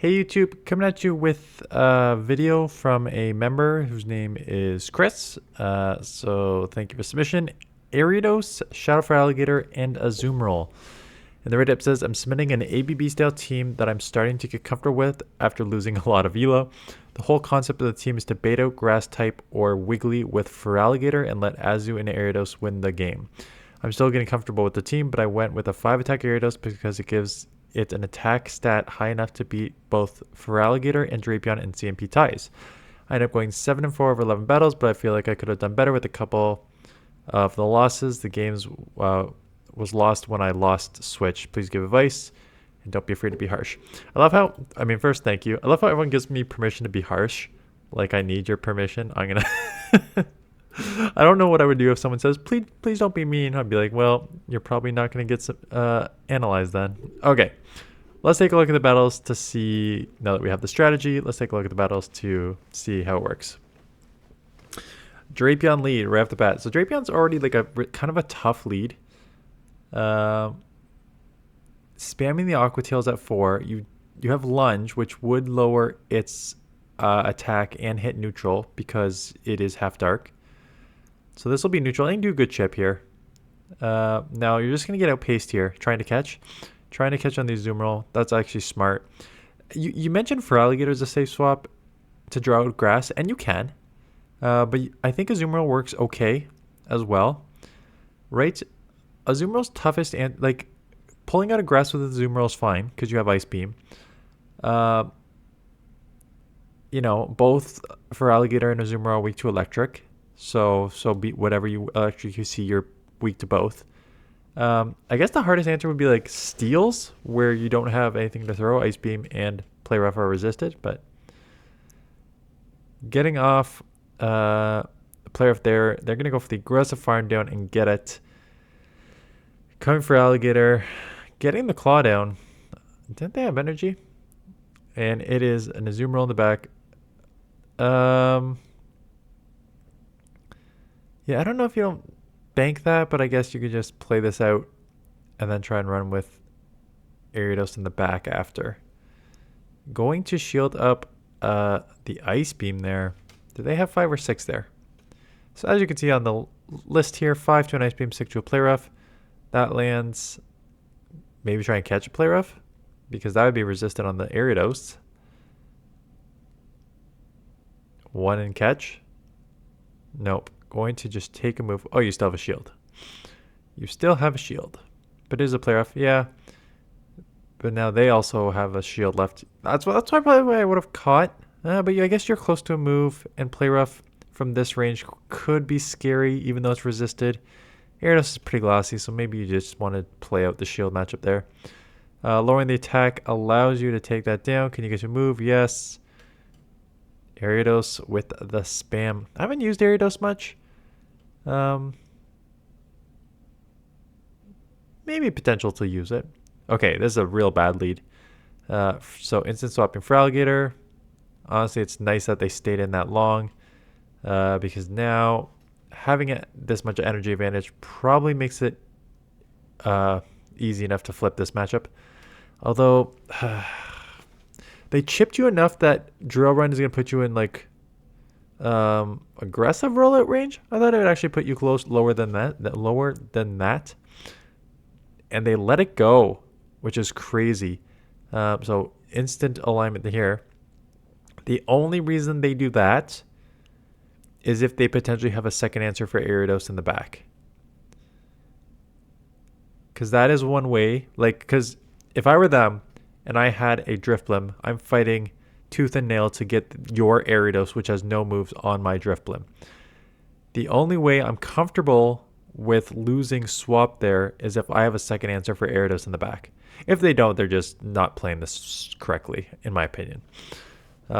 Hey YouTube, coming at you with a video from a member whose name is Chris. So thank you for submission. ARIADOS, Shadow Feraligatr, and azumarill. And the write-up says, I'm submitting an ABB style team that I'm starting to get comfortable with after losing a lot of elo. The whole concept of the team is to bait out grass type or wiggly with feraligatr and let Azu and ARIADOS win the game. I'm still getting comfortable with the team, but I went with a 5 attack ARIADOS because it gives it an attack stat high enough to beat both feraligatr and Drapion in CMP ties. I ended up going 7 and 4 over 11 battles, but I feel like I could have done better with a couple of the losses. The games was lost when I lost Switch. Please give advice and don't be afraid to be harsh. I love how, first, thank you. I love how everyone gives me permission to be harsh. Like I need your permission. I'm gonna I don't know what I would do if someone says, please don't be mean. I'd be like, well, you're probably not going to get some, analyzed then. Okay, let's take a look at the battles to see, now that we have the strategy, let's take a look at the battles to see how it works. Drapion lead right off the bat. So Drapion's already like a kind of a tough lead. Spamming the Aqua Tails at 4. You have Lunge, which would lower its attack and hit neutral because it is half dark. So this will be neutral. And do a good chip here. Now you're just going to get outpaced here. Trying to catch on the azumarill. That's actually smart. You mentioned feraligatr is a safe swap to draw out grass, and you can. But I think azumarill works okay as well. Right? Azumarill's toughest, and like pulling out a grass with azumarill is fine because you have Ice Beam. You know, both feraligatr and azumarill are weak to electric. So be whatever you electric you see, you're weak to both. I guess the hardest answer would be like steals, where you don't have anything to throw. Ice Beam and Play Rough are resisted, but getting off Play Rough there, they're gonna go for the aggressive farm down and get it. Coming for alligator, getting the claw down. Didn't they have energy? And it is an azumarill in the back. Yeah, I don't know if you don't bank that, but I guess you could just play this out and then try and run with ARIADOS in the back after. Going to shield up the Ice Beam there. Do they have 5 or 6 there? So as you can see on the list here, 5 to an Ice Beam, 6 to a Play Rough. That lands. Maybe try and catch a Play Rough, because that would be resistant on the ARIADOS. 1 and catch. Nope. Going to just take a move. Oh, you still have a shield. You still have a shield. But it is a Play Rough. Yeah. But now they also have a shield left. That's probably why I would have caught. But I guess you're close to a move, and Play Rough from this range could be scary, even though it's resisted. ARIADOS is pretty glassy, so maybe you just want to play out the shield matchup there. Lowering the attack allows you to take that down. Can you get to move? Yes. ARIADOS with the spam. I haven't used ARIADOS much. Maybe potential to use it. Okay, this is a real bad lead. So instant swapping feraligatr. Honestly, it's nice that they stayed in that long, because now having this much energy advantage probably makes it easy enough to flip this matchup. Although they chipped you enough that drill run is going to put you in like aggressive rollout range. I thought it would actually put you lower than that, and they let it go, which is crazy. So instant alignment here. The only reason they do that is if they potentially have a second answer for ARIADOS in the back, because that is one way. Like, because if I were them and I had a Drifblim, I'm fighting tooth and nail to get your ARIADOS, which has no moves, on my Drifblim. The only way I'm comfortable with losing swap there is if I have a second answer for ARIADOS in the back. If they don't, they're just not playing this correctly, in my opinion.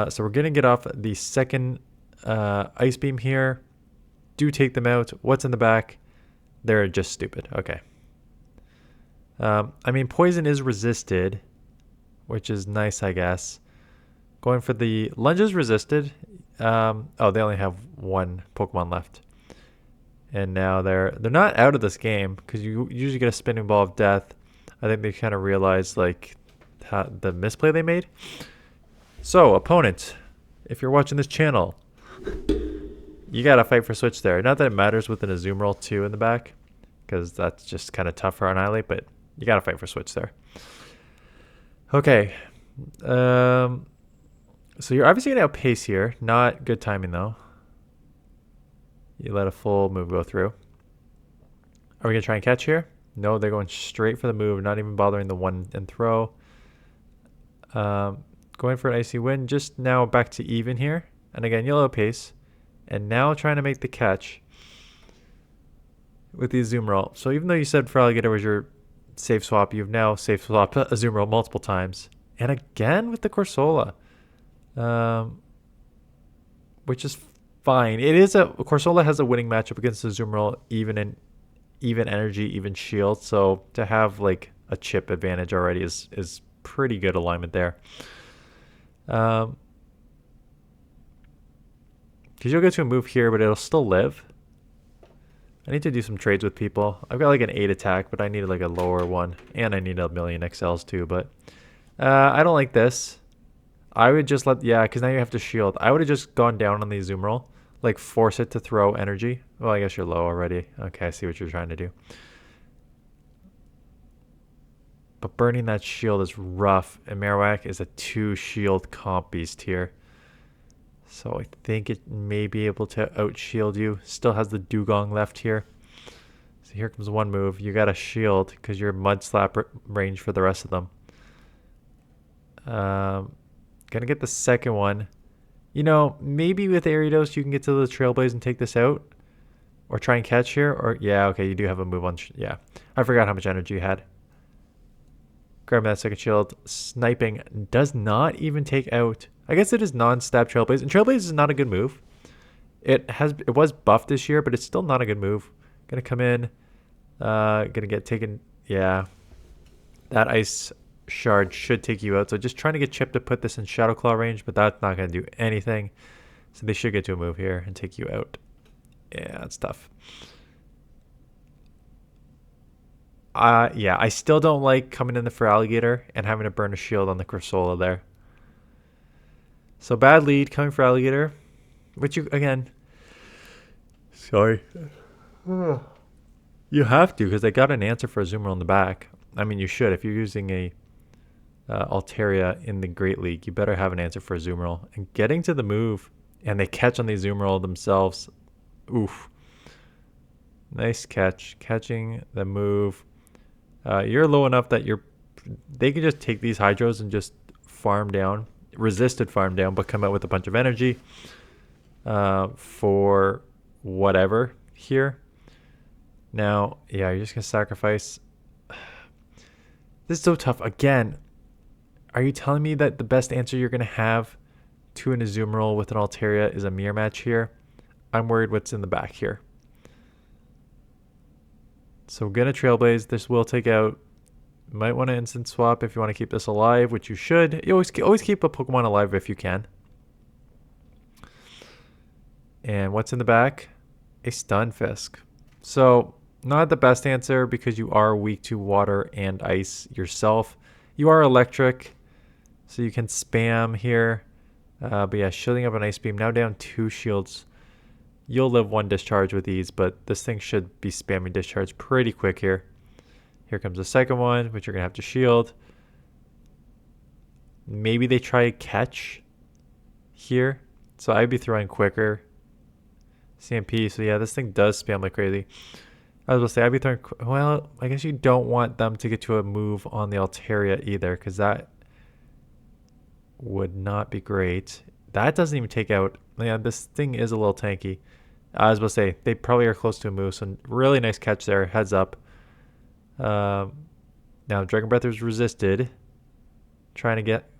So we're going to get off the second Ice Beam here. Do take them out. What's in the back? They're just stupid. Okay. Poison is resisted, which is nice, I guess. Going for the lunges resisted. Oh, they only have 1 Pokemon left. And now they're not out of this game, because you usually get a spinning ball of death. I think they kind of realized like the misplay they made. So, opponent, if you're watching this channel, you gotta fight for switch there. Not that it matters with an azumarill 2 in the back, because that's just kind of tough for Annihilate, but you gotta fight for switch there. Okay. So you're obviously gonna outpace here. Not good timing though. You let a full move go through. Are we gonna try and catch here? No, they're going straight for the move, not even bothering the one and throw. Going for an icy wind, just now back to even here. And again, yellow pace. And now trying to make the catch with the azumarill. So even though you said feraligatr was your safe swap, you've now safe swapped azumarill multiple times. And again with the Corsola. Which is fine. It is Corsola has a winning matchup against azumarill, even energy, even shield. So to have like a chip advantage already is pretty good alignment there. Because you'll get to a move here, but it'll still live. I need to do some trades with people. I've got like an 8 attack, but I need like a lower one. And I need a million XLs too, but I don't like this. I would just because now you have to shield. I would have just gone down on the azumarill. Like force it to throw energy. Well, I guess you're low already. Okay, I see what you're trying to do. But burning that shield is rough. And Marowak is a 2 shield comp beast here. So I think it may be able to out-shield you. Still has the Dugong left here. So here comes one move. You got a shield because you're Mud Slap range for the rest of them. Gonna get the second one. You know, maybe with ARIADOS you can get to the Trailblaze and take this out. Or try and catch here. Or yeah, okay, you do have a move on. Yeah, I forgot how much energy you had. Grab that second shield. Sniping does not even take out. I guess it is non-stab Trailblaze. And Trailblaze is not a good move. It was buffed this year, but it's still not a good move. Gonna come in. Gonna get taken. Yeah. That ice shard should take you out. So just trying to get Chip to put this in Shadow Claw range, but that's not gonna do anything. So they should get to a move here and take you out. Yeah, that's tough. Yeah, I still don't like coming in the feraligatr and having to burn a shield on the Corsola there. So bad lead coming for feraligatr, which you again. Sorry. You have to because they got an answer for azumarill in the back. I mean, you should if you're using a Altaria in the Great League. You better have an answer for azumarill. And getting to the move, and they catch on the azumarill themselves. Oof. Nice catch, catching the move. You're low enough that they can just take these hydros and just farm down, resisted farm down, but come out with a bunch of energy for whatever here. Now, yeah, you're just gonna sacrifice. This is so tough. Again, are you telling me that the best answer you're gonna have to an azumarill with an Altaria is a mirror match here? I'm worried what's in the back here. So gonna Trailblaze. This will take out. Might want to instant swap if you want to keep this alive, which you should. You always keep a Pokemon alive if you can. And what's in the back? A Stunfisk. So not the best answer because you are weak to water and ice yourself. You are electric, so you can spam here. But yeah, shielding up an Ice Beam. Now down 2 shields. You'll live 1 discharge with ease, but this thing should be spamming discharge pretty quick here. Here comes the second one, which you're going to have to shield. Maybe they try a catch here. So I'd be throwing quicker. CMP, so yeah, this thing does spam like crazy. I was going to say, I'd be throwing... Well, I guess you don't want them to get to a move on the Altaria either, because that would not be great. That doesn't even take out... Yeah, this thing is a little tanky. I was about to say, they probably are close to a move, so really nice catch there. Heads up. Now, Dragon Breath is resisted. Trying to get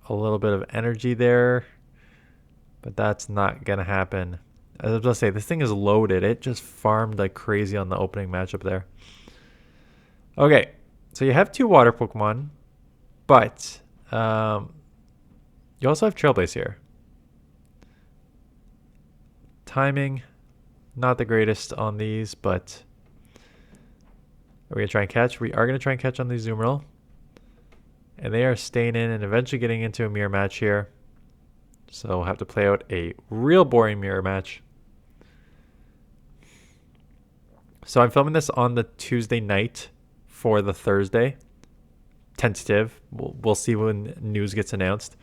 a little bit of energy there. But that's not going to happen. I was about to say, this thing is loaded. It just farmed like crazy on the opening matchup there. Okay, so you have 2 water Pokemon. But you also have Trailblaze here. Timing, not the greatest on these, but are we going to try and catch? We are going to try and catch on the azumarill. And they are staying in and eventually getting into a mirror match here. So we'll have to play out a real boring mirror match. So I'm filming this on the Tuesday night for the Thursday. Tentative. We'll see when news gets announced.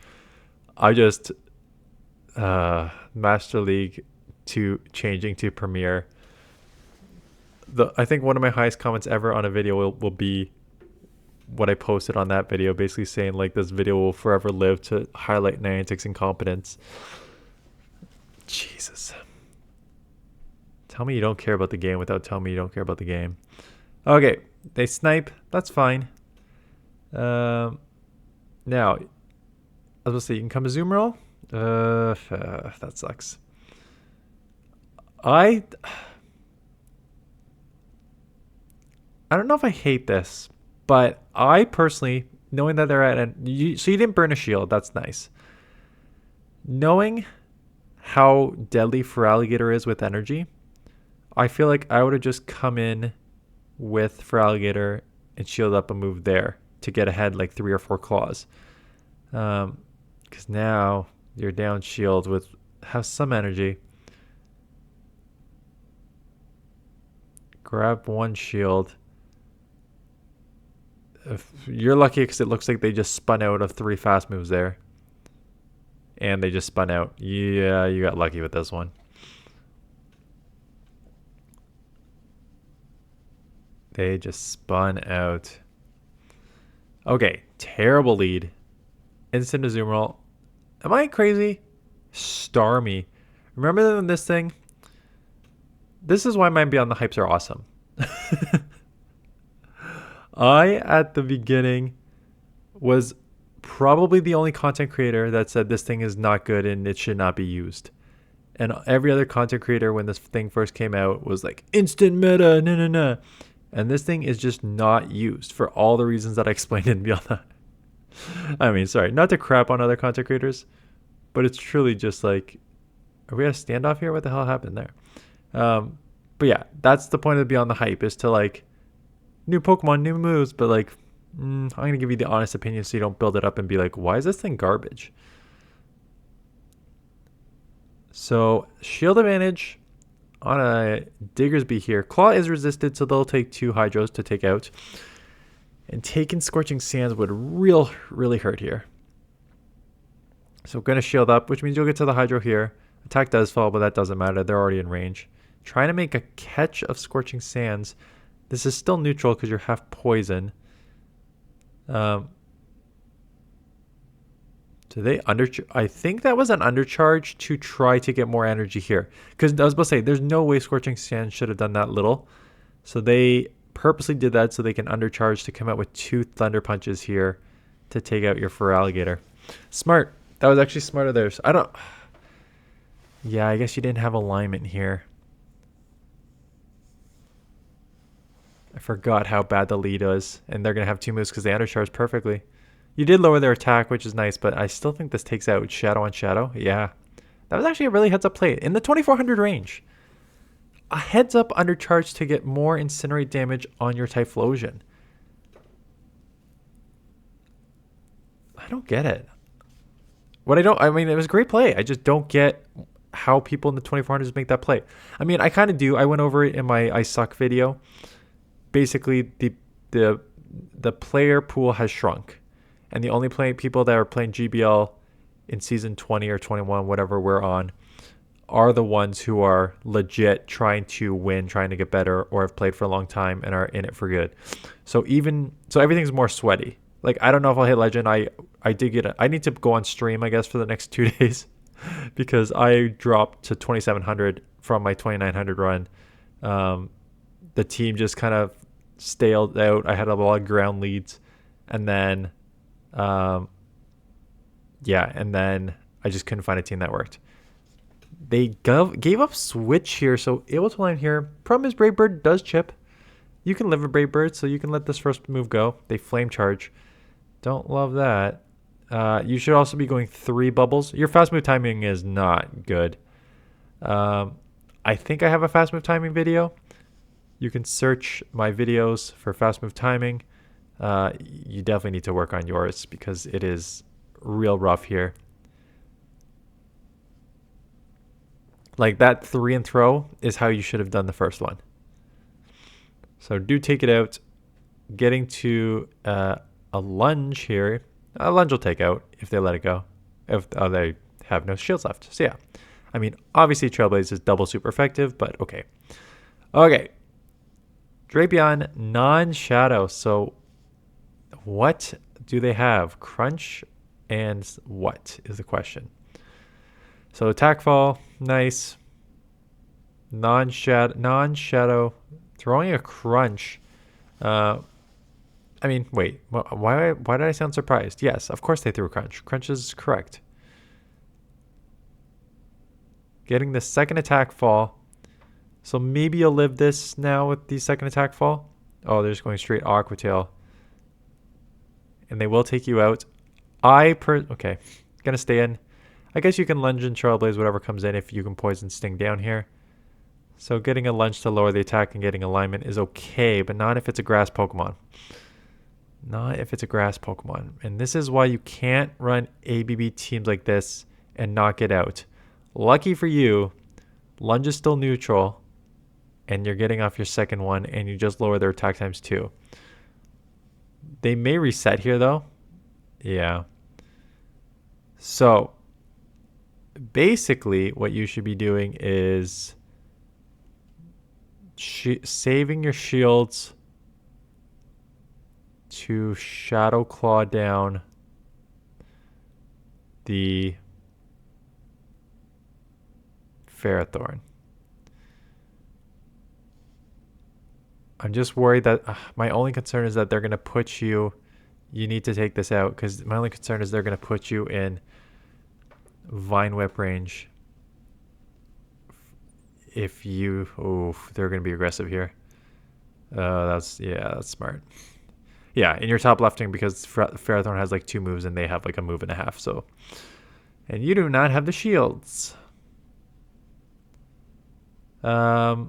I just Master League to changing to Premier. I think one of my highest comments ever on a video will be what I posted on that video, basically saying like this video will forever live to highlight Niantic's incompetence. Jesus. Tell me you don't care about the game without telling me you don't care about the game. Okay, they snipe. That's fine. Now, I was going to say, you can come azumarill. That sucks. I don't know if I hate this, but I personally, knowing that they're at, so you didn't burn a shield. That's nice. Knowing how deadly feraligatr is with energy, I feel like I would have just come in with feraligatr and shield up and move there to get ahead like 3 or 4 claws. Because now you're down shield with have some energy. Grab 1 shield. If you're lucky because it looks like they just spun out of 3 fast moves there. And they just spun out. Yeah, you got lucky with this one. They just spun out. Okay, terrible lead. Instant azumarill. Am I crazy? Starmie. Remember this thing? This is why my Beyond the Hypes are awesome. I, at the beginning, was probably the only content creator that said this thing is not good and it should not be used. And every other content creator, when this thing first came out, was like, instant meta, no. And this thing is just not used for all the reasons that I explained in Beyond that. I mean, sorry, not to crap on other content creators, but it's truly just like, are we at a standoff here? What the hell happened there? But yeah, that's the point of Beyond the Hype, is to like, new Pokemon, new moves, but like, I'm going to give you the honest opinion so you don't build it up and be like, why is this thing garbage? So, shield advantage on a Diggersby here. Claw is resisted, so they'll take 2 Hydros to take out. And taking Scorching Sands would really hurt here. So going to shield up, which means you'll get to the Hydro here. Attack does fall, but that doesn't matter. They're already in range. Trying to make a catch of Scorching Sands. This is still neutral because you're half poison. Do they I think that was an undercharge to try to get more energy here. Because I was about to say, there's no way Scorching Sands should have done that little. So they purposely did that so they can undercharge to come out with 2 Thunder Punches here to take out your feraligatr. Smart. That was actually smart of theirs. Yeah, I guess you didn't have alignment here. I forgot how bad the lead was. And they're going to have 2 moves because they undercharged perfectly. You did lower their attack, which is nice, but I still think this takes out Shadow on Shadow. Yeah. That was actually a really heads-up play. In the 2400 range. A heads-up undercharge to get more Incinerate damage on your Typhlosion. I don't get it. I mean, it was a great play. I just don't get how people in the 2400s make that play. I mean, I kind of do. I went over it in my I Suck video. Basically, the player pool has shrunk. And the only people that are playing GBL in season 20 or 21, whatever we're on, are the ones who are legit trying to win, trying to get better, or have played for a long time and are in it for good. So everything's more sweaty. Like, I don't know if I'll hit Legend. I need to go on stream, I guess, for the next 2 days because I dropped to 2,700 from my 2,900 run. The team just kind of staled out. I had a lot of ground leads, and then and then I just couldn't find a team that worked. They gave up Switch here, so able to line here. Problem is Brave Bird does chip. You can live a Brave Bird, so you can let this first move go. They Flame Charge. Don't love that. You should also be going 3 bubbles. Your fast move timing is not good. I think I have a fast move timing video. You can search my videos for fast move timing. You definitely need to work on yours because it is real rough here. Like that 3 and throw is how you should have done the first one. So do take it out. Getting to a lunge here. A lunge will take out if they let it go. If they have no shields left. So yeah. I mean, obviously Trailblaze is double super effective, but okay. Okay. Drapion, non-shadow. So what do they have? Crunch and what is the question? So attack fall, nice. Non-shadow. Throwing a crunch. I mean, wait. Why did I sound surprised? Yes, of course they threw crunch. Crunch is correct. Getting the second attack fall. So maybe you'll live this now with the second attack fall. Oh, they're just going straight Aqua Tail. And they will take you out. Okay. Gonna stay in. I guess you can lunge and Trailblaze whatever comes in if you can poison sting down here. So getting a lunge to lower the attack and getting alignment is okay, but not if it's a grass Pokemon. Not if it's a grass Pokemon. And this is why you can't run ABB teams like this and not get out. Lucky for you, lunge is still neutral, and you're getting off your second one, and you just lower their attack times 2. They may reset here, though. Yeah. So, basically, what you should be doing is saving your shields to Shadow Claw down the Ferrothorn. I'm just worried that my only concern is that they're going to put you need to take this out because my only concern is they're going to put you in Vine Whip range if you they're going to be aggressive here. That's smart. Yeah, in your top lefting because Ferrothorn has like 2 moves and they have like a move and a half. So, and you do not have the shields. I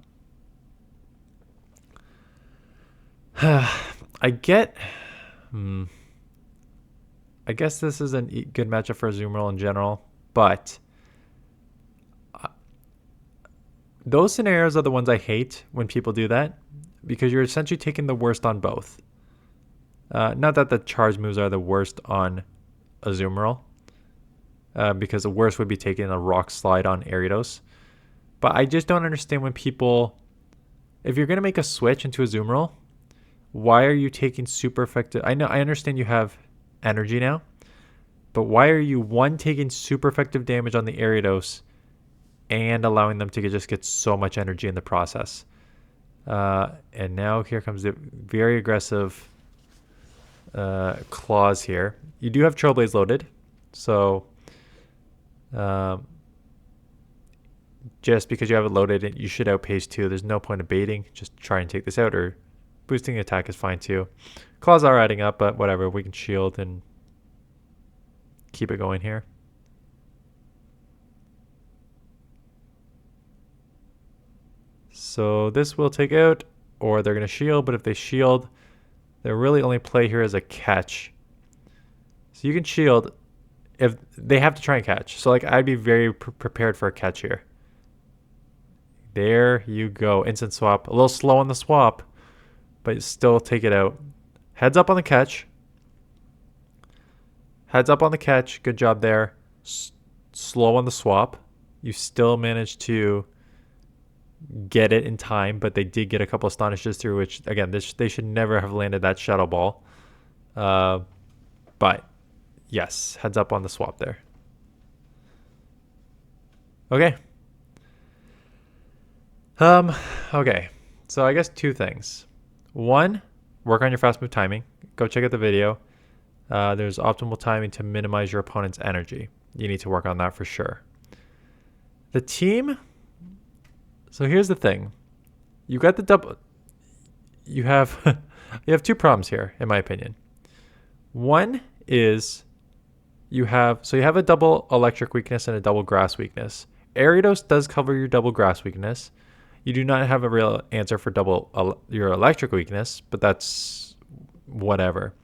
guess this is a good matchup for Azumarill in general, but those scenarios are the ones I hate when people do that because you're essentially taking the worst on both. Not that the charge moves are the worst on Azumarill, because the worst would be taking a Rock Slide on ARIADOS. But I just don't understand when people, if you're going to make a switch into Azumarill, why are you taking super effective? I understand you have energy now, but why are you taking super effective damage on the ARIADOS and allowing them to just get so much energy in the process? And now here comes the very aggressive claws here. You do have Trailblaze loaded, so just because you have it loaded, you should outpace 2. There's no point of baiting. Just try and take this out, or boosting attack is fine too. Claws are adding up, but whatever. We can shield and keep it going here. So this will take out, or they're going to shield, but if they shield, their really only play here is a catch. So you can shield if they have to try and catch. So like I'd be very prepared for a catch here. There you go. Instant swap. A little slow on the swap, but still take it out. Heads up on the catch. Heads up on the catch. Good job there. Slow on the swap. You still managed to get it in time, but they did get a couple of astonishes through, which again, they should never have landed that shadow ball. But yes, heads up on the swap there. Okay. Okay. So I guess 2 things. 1, work on your fast move timing. Go check out the video. There's optimal timing to minimize your opponent's energy. You need to work on that for sure. The team. So here's the thing. You got the double. You have 2 problems here, in my opinion. One is you have a double electric weakness and a double grass weakness. ARIADOS does cover your double grass weakness. You do not have a real answer for your electric weakness, but that's whatever.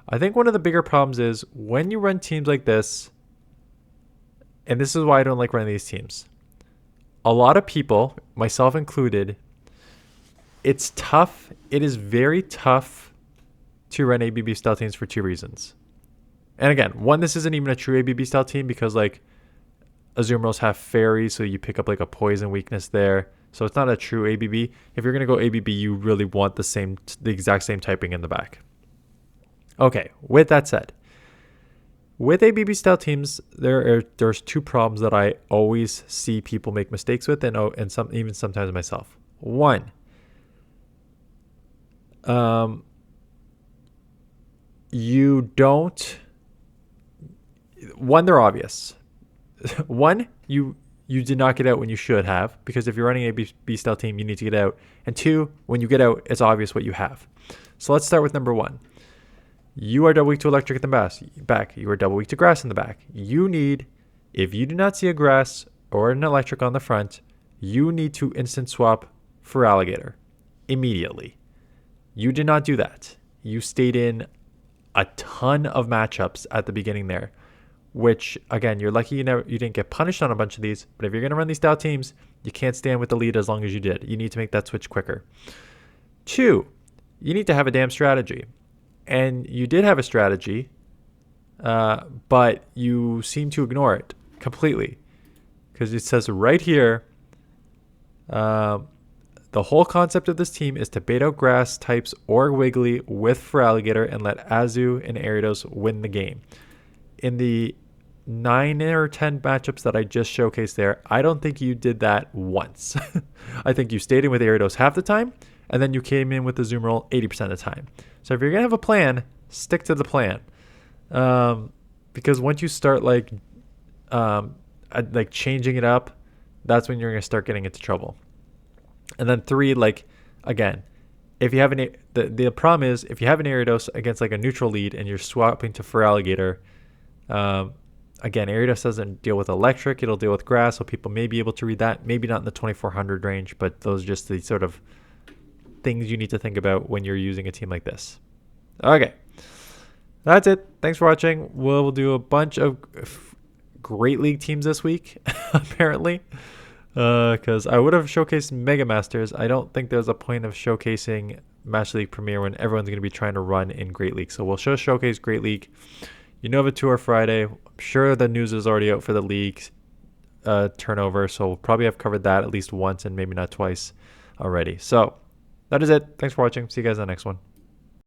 I think one of the bigger problems is when you run teams like this, and this is why I don't like running these teams. a lot of people, myself included, it's tough. It is very tough to run ABB style teams for two reasons. And again, one, this isn't even a true ABB style team because like Azumarills have fairies, so you pick up like a poison weakness there. So it's not a true ABB. If you're gonna go ABB, you really want the exact same typing in the back. Okay, with that said, with ABB style teams, there's two problems that I always see people make mistakes with, and even sometimes myself. One, they're obvious. One, you did not get out when you should have, because if you're running a B style team, you need to get out. And two, when you get out, it's obvious what you have. So let's start with number one. You are double weak to electric in the back. You are double weak to grass in the back. If you do not see a grass or an electric on the front, you need to instant swap feraligatr immediately. You did not do that. You stayed in a ton of matchups at the beginning there, which again, you're lucky you didn't get punished on a bunch of these. But if you're going to run these style teams, you can't stand with the lead as long as you did. You need to make that switch quicker. Two, you need to have a damn strategy. And you did have a strategy, but you seem to ignore it completely. Because it says right here, the whole concept of this team is to bait out grass types or Wiggly with feraligatr and let Azu and ARIADOS win the game. In the 9 or 10 matchups that I just showcased there, I don't think you did that once. I think you stayed in with ARIADOS half the time, and then you came in with the azumarill 80% of the time. So if you're going to have a plan, stick to the plan. Because once you start like changing it up, that's when you're going to start getting into trouble. And then three, again, if you have the problem is if you have an ARIADOS against like a neutral lead and you're swapping to feraligatr, again, ARIADOS doesn't deal with electric, it'll deal with grass, so people may be able to read that. Maybe not in the 2400 range, but those are just the sort of things you need to think about when you're using a team like this. Okay, that's it. Thanks for watching. We'll do a bunch of Great League teams this week, apparently, because I would have showcased Mega Masters. I don't think there's a point of showcasing Master League Premier when everyone's going to be trying to run in Great League. So we'll showcase Great League. Unova Tour Friday. I'm sure the news is already out for the league turnover, so we'll probably have covered that at least once and maybe not twice already. So that is it. Thanks for watching. See you guys in the next one.